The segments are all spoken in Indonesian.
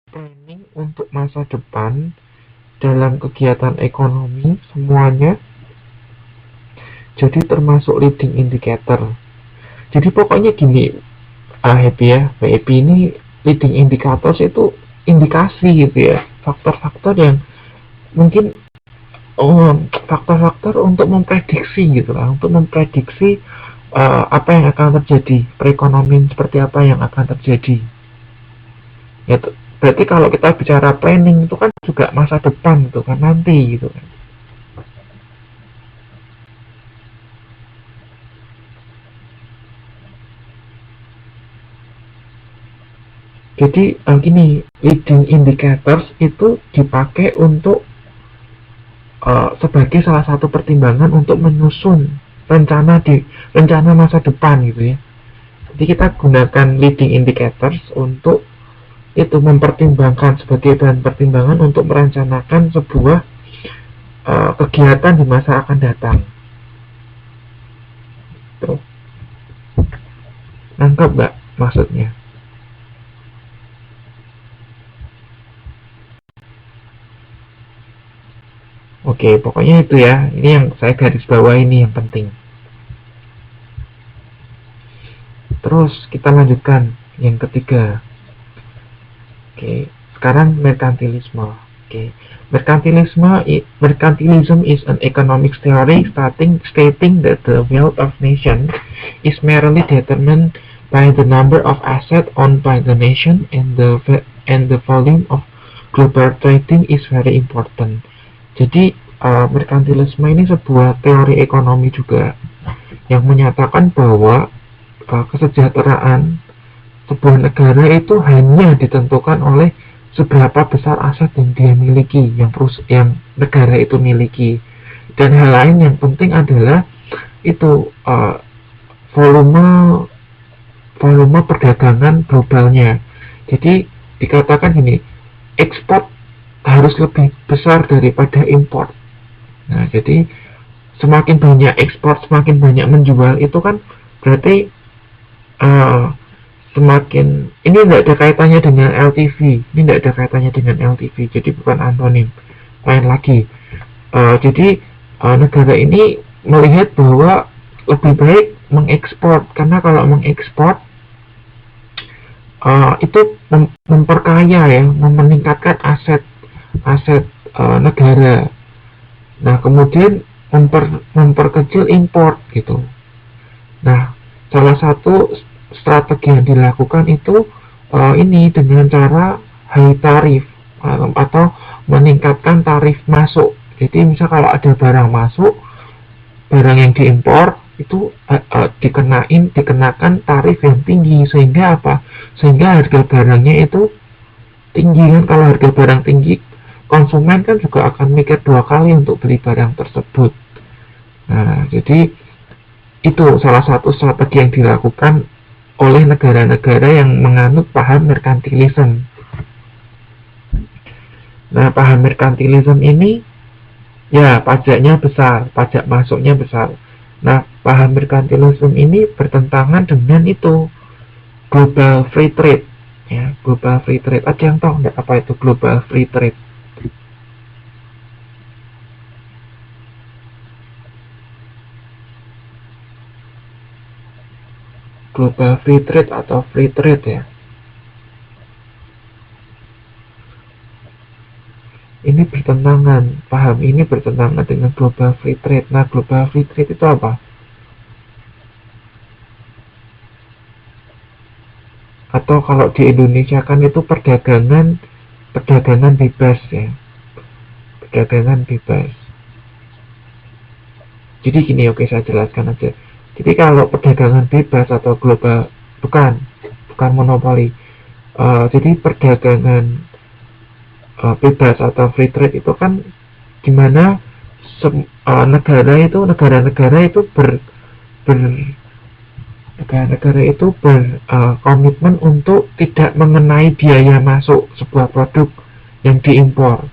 planning untuk masa depan dalam kegiatan ekonomi semuanya, jadi termasuk leading indicator. Jadi pokoknya gini, Happy ya, Happy ini leading indicators itu indikasi gitu ya, faktor-faktor yang mungkin faktor-faktor untuk memprediksi gitu lah, untuk memprediksi apa yang akan terjadi, perekonomian seperti apa yang akan terjadi. Ya, berarti kalau kita bicara planning itu kan juga masa depan gitu kan, nanti gitu kan. Jadi gini, leading indicators itu dipakai untuk sebagai salah satu pertimbangan untuk menyusun rencana masa depan gitu ya. Jadi kita gunakan leading indicators untuk itu mempertimbangkan sebagai bahan pertimbangan untuk merencanakan sebuah kegiatan di masa akan datang. Tuh. Nangkep nggak maksudnya? Oke, pokoknya itu ya. Ini yang saya garis bawah, ini yang penting. Terus kita lanjutkan yang ketiga. Oke, sekarang merkantilisme. Oke, mercantilism is an economic theory stating that the wealth of nation is merely determined by the number of assets owned by the nation, and the volume of global trading is very important. Jadi merkantilisme ini sebuah teori ekonomi juga yang menyatakan bahwa kesejahteraan sebuah negara itu hanya ditentukan oleh seberapa besar aset yang dia miliki, yang negara itu miliki. Dan hal lain yang penting adalah itu volume perdagangan globalnya. Jadi dikatakan gini, ekspor harus lebih besar daripada impor. Nah, jadi semakin banyak ekspor, semakin banyak menjual, itu kan berarti semakin, ini tidak ada kaitannya dengan LTV, ini tidak ada kaitannya dengan LTV, jadi bukan antonim, lain lagi. Jadi negara ini melihat bahwa lebih baik mengekspor, karena kalau mengekspor itu memperkaya ya, meningkatkan aset negara. Nah, kemudian memperkecil import gitu. Nah, salah satu strategi yang dilakukan itu ini dengan cara high tarif atau meningkatkan tarif masuk. Jadi misal kalau ada barang masuk, barang yang diimpor itu dikenakan tarif yang tinggi, sehingga apa? Sehingga harga barangnya itu tinggi kan. Kalau harga barang tinggi, konsumen kan juga akan mikir dua kali untuk beli barang tersebut. Nah, jadi itu salah satu strategi yang dilakukan oleh negara-negara yang menganut paham merkantilisme. Nah, paham merkantilisme ini ya pajaknya besar, pajak masuknya besar. Nah, paham merkantilisme ini bertentangan dengan itu global free trade. Ya, global free trade. Ada yang tahu nggak apa itu global free trade? Global free trade atau free trade ya. Ini bertentangan, paham ini bertentangan dengan global free trade. Nah, global free trade itu apa? Atau kalau di Indonesia kan itu perdagangan bebas ya. Perdagangan bebas. Jadi gini, oke, saya jelaskan aja. Jadi kalau perdagangan bebas atau global, bukan monopoli. Jadi perdagangan bebas atau free trade itu kan dimana negara-negara itu berkomitmen untuk tidak mengenai biaya masuk sebuah produk yang diimpor.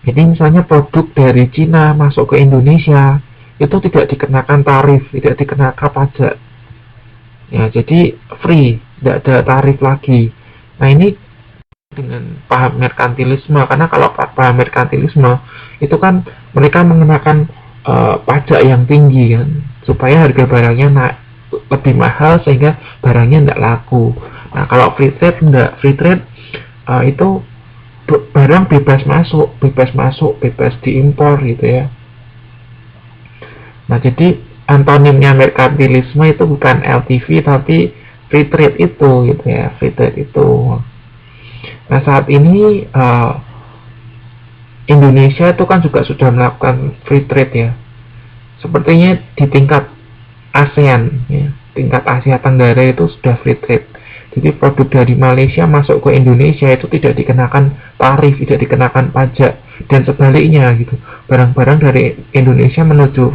Jadi misalnya produk dari Cina masuk ke Indonesia itu tidak dikenakan tarif, tidak dikenakan pajak. Ya, jadi free, tidak ada tarif lagi. Nah, ini dengan paham merkantilisme, karena kalau paham merkantilisme itu kan mereka mengenakan pajak yang tinggi kan, supaya harga barangnya naik lebih mahal sehingga barangnya tidak laku. Nah kalau free trade enggak, free trade itu barang bebas masuk, bebas diimpor gitu ya. Nah jadi antonimnya merkantilisme itu bukan LTV tapi free trade itu gitu ya, free trade itu. Nah saat ini Indonesia itu kan juga sudah melakukan free trade ya, sepertinya di tingkat ASEAN ya, tingkat Asia Tenggara itu sudah free trade. Jadi produk dari Malaysia masuk ke Indonesia itu tidak dikenakan tarif, tidak dikenakan pajak, dan sebaliknya gitu. Barang-barang dari Indonesia menuju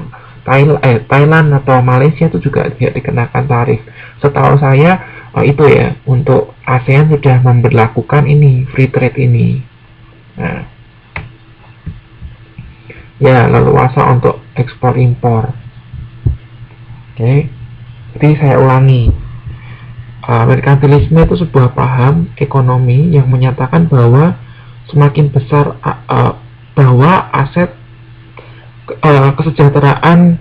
Thailand atau Malaysia itu juga tidak dikenakan tarif. Setahu saya itu ya, untuk ASEAN sudah memberlakukan ini free trade ini. Nah, ya leluasa untuk ekspor impor. Oke, jadi saya ulangi. Merkantilisme itu sebuah paham ekonomi yang menyatakan bahwa semakin besar bahwa aset kesejahteraan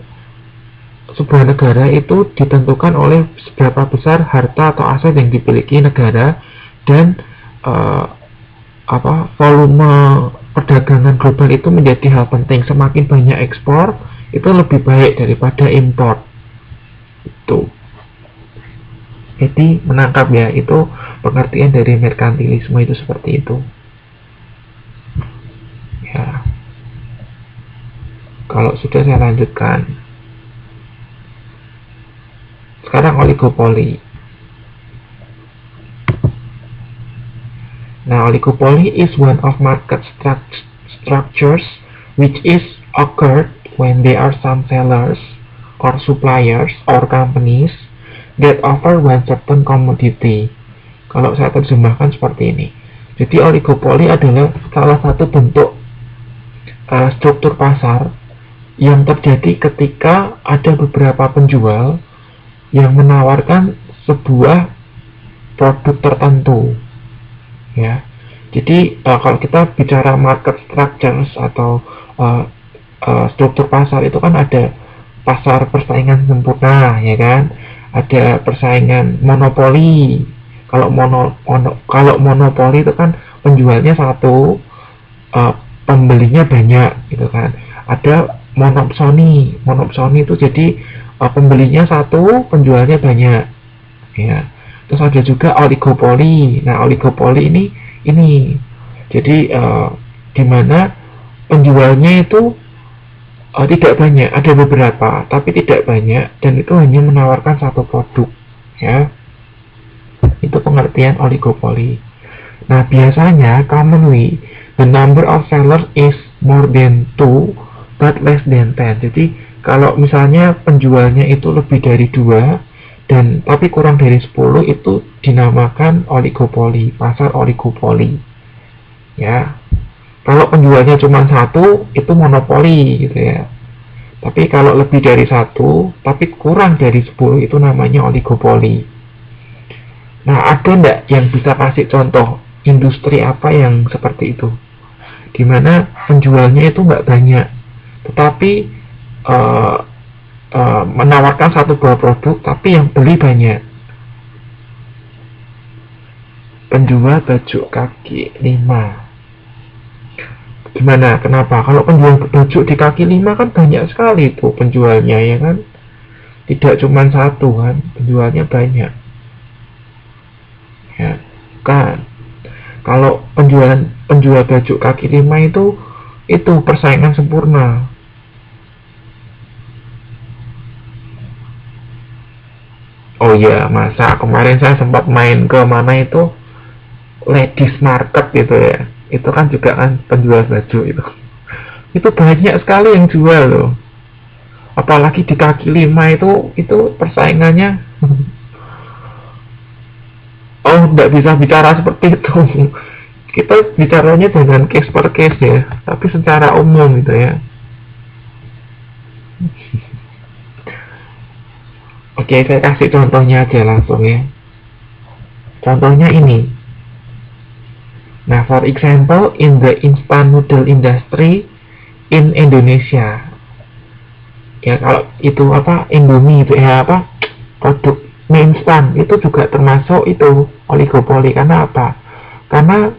sebuah negara itu ditentukan oleh seberapa besar harta atau aset yang dimiliki negara, dan volume perdagangan global itu menjadi hal penting. Semakin banyak ekspor itu lebih baik daripada impor. Itu. Jadi menangkap ya, itu pengertian dari merkantilisme itu seperti itu. Ya. Kalau sudah saya lanjutkan. Sekarang oligopoli. Now oligopoli is one of market structures which is occurred when there are some sellers or suppliers or companies that offer one certain commodity. Kalau saya terjemahkan seperti ini. Jadi oligopoli adalah salah satu bentuk struktur pasar yang terjadi ketika ada beberapa penjual yang menawarkan sebuah produk tertentu. Ya. Jadi kalau kita bicara market structures atau struktur pasar itu kan ada pasar persaingan sempurna, ya kan? Ada persaingan monopoli. Kalau monopoli itu kan penjualnya satu, pembelinya banyak gitu kan. Ada monopsoni itu jadi pembelinya satu, penjualnya banyak ya. Terus ada juga oligopoli. Nah oligopoli ini jadi di mana penjualnya itu tidak banyak, ada beberapa tapi tidak banyak, dan itu hanya menawarkan satu produk ya. Itu pengertian oligopoli. Nah biasanya commonly the number of sellers is more than 2 but less than 10. Jadi kalau misalnya penjualnya itu lebih dari 2 dan tapi kurang dari 10, itu dinamakan oligopoli, pasar oligopoli ya. Kalau penjualnya cuma satu, itu monopoli gitu ya. Tapi kalau lebih dari satu, tapi kurang dari 10, itu namanya oligopoli. Nah, ada enggak yang bisa kasih contoh industri apa yang seperti itu? Dimana penjualnya itu nggak banyak, tetapi menawarkan satu buah produk, tapi yang beli banyak. Penjual baju kaki 5. Gimana? Kenapa? Kalau penjual baju di kaki 5 kan banyak sekali tuh penjualnya ya kan? Tidak cuma satu kan, penjualnya banyak. Ya, kan. Kalau penjual baju kaki 5 itu persaingan sempurna. Oh iya, masa kemarin saya sempat main ke mana itu, ladies market gitu ya. Itu kan juga kan penjual baju itu banyak sekali yang jual loh, apalagi di kaki 5 itu persaingannya oh tidak bisa bicara seperti itu, kita bicaranya dengan case per case ya, tapi secara umum gitu ya. Oke, saya kasih contohnya aja langsung ya. Contohnya ini, Nah, for example, in the instant noodle industry in Indonesia, ya kalau itu apa Indomie itu ya apa produk mie instan itu juga termasuk itu oligopoli. Karena apa? Karena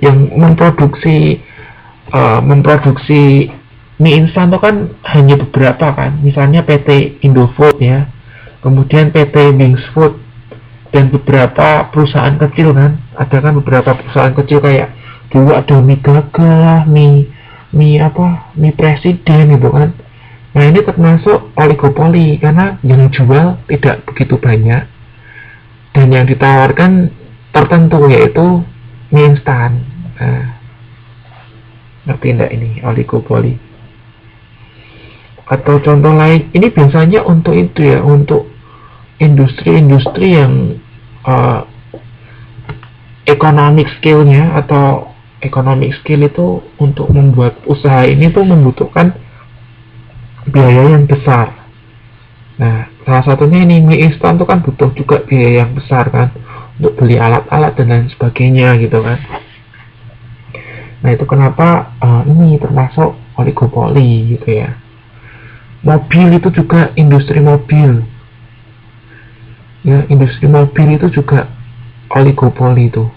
yang memproduksi mie instan itu kan hanya beberapa kan, misalnya PT Indofood ya, kemudian PT Wings Food, dan beberapa perusahaan kecil kan, ada kan beberapa perusahaan kecil kayak dulu ada mie gagah, mie presiden gitu kan. Nah ini termasuk oligopoli karena yang jual tidak begitu banyak dan yang ditawarkan tertentu yaitu mie instan. Nah, ngerti enggak ini oligopoli? Atau contoh lain, ini biasanya untuk itu ya, untuk industri-industri yang uh, economic skillnya atau economic skill itu untuk membuat usaha ini tuh membutuhkan biaya yang besar. Nah, salah satunya ini mie instan tuh kan butuh juga biaya yang besar kan untuk beli alat-alat dan lain sebagainya gitu kan. Nah, itu kenapa ini termasuk oligopoli gitu ya. Mobil itu juga industri mobil. Ya, industri mobil itu juga oligopoli itu.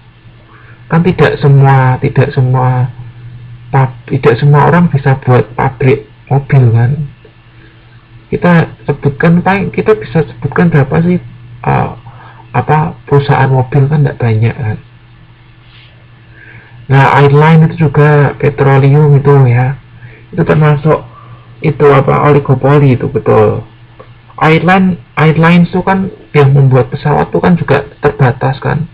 Kan tidak semua orang bisa buat pabrik mobil kan. Kita bisa sebutkan berapa sih perusahaan mobil kan tidak banyak kan. Nah, airline itu juga petroleum itu ya. Itu termasuk itu oligopoli itu betul. Airline itu kan yang membuat pesawat itu kan juga terbatas kan.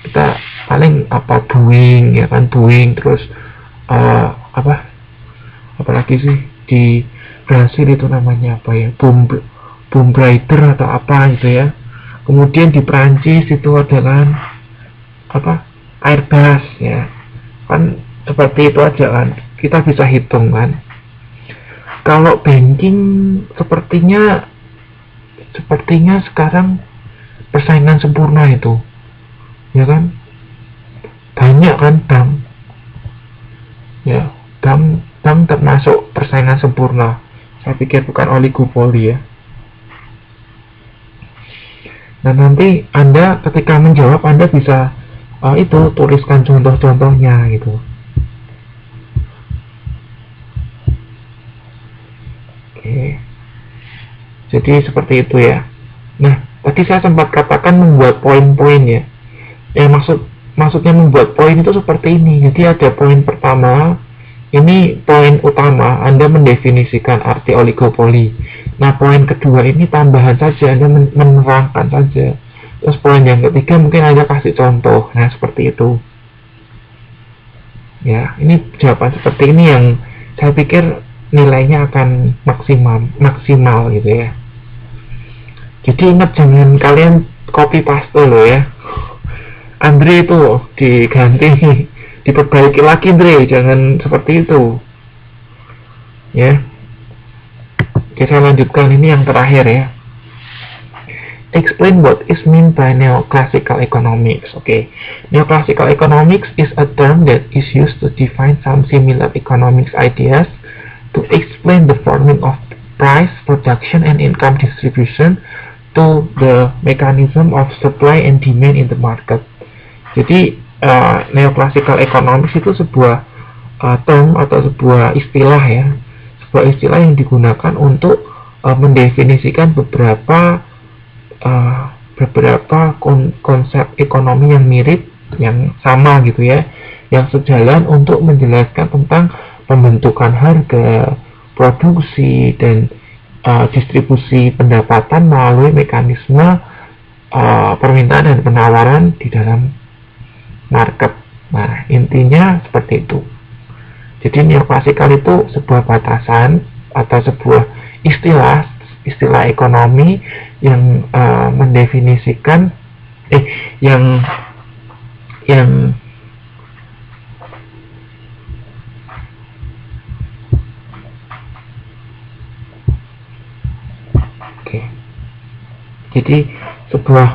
Kita paling Boeing ya kan, Boeing terus apalagi sih di Brasil itu namanya apa ya, Bombardier atau apa gitu ya. Kemudian di Prancis itu ada kan Airbus ya kan, seperti itu aja kan, kita bisa hitung kan. Kalau banking sepertinya sekarang persaingan sempurna itu ya kan, banyak kan bank termasuk persaingan sempurna. Saya pikir bukan oligopoli ya. Nah nanti Anda ketika menjawab Anda bisa itu tuliskan contoh-contohnya gitu. Oke. Jadi seperti itu ya. Nah, tadi saya sempat katakan membuat poin-poin ya. Maksudnya membuat poin itu seperti ini. Jadi ada poin pertama, ini poin utama, Anda mendefinisikan arti oligopoli. Nah, poin kedua ini tambahan saja, Anda menerangkan saja. Terus poin yang ketiga mungkin Anda kasih contoh. Nah, seperti itu. Ya, ini jawaban seperti ini yang saya pikir nilainya akan maksimal gitu ya. Jadi ingat, jangan kalian copy paste loh ya. Andre itu diganti, diperbaiki lagi Andre, jangan seperti itu ya. Oke, saya lanjutkan, ini yang terakhir ya. Explain what is meant by neoclassical economics. Okay, neoclassical economics is a term that is used to define some similar economics ideas to explain the forming of price, production, and income distribution to the mechanism of supply and demand in the market. Jadi neoclassical economics itu sebuah term atau sebuah istilah ya, sebuah istilah yang digunakan untuk mendefinisikan beberapa konsep ekonomi yang mirip, yang sama gitu ya, yang sejalan untuk menjelaskan tentang pembentukan harga, produksi, dan distribusi pendapatan melalui mekanisme permintaan dan penawaran di dalam market. Nah, intinya seperti itu. Jadi neoklasikal itu sebuah batasan atau sebuah istilah ekonomi yang mendefinisikan yang jadi sebuah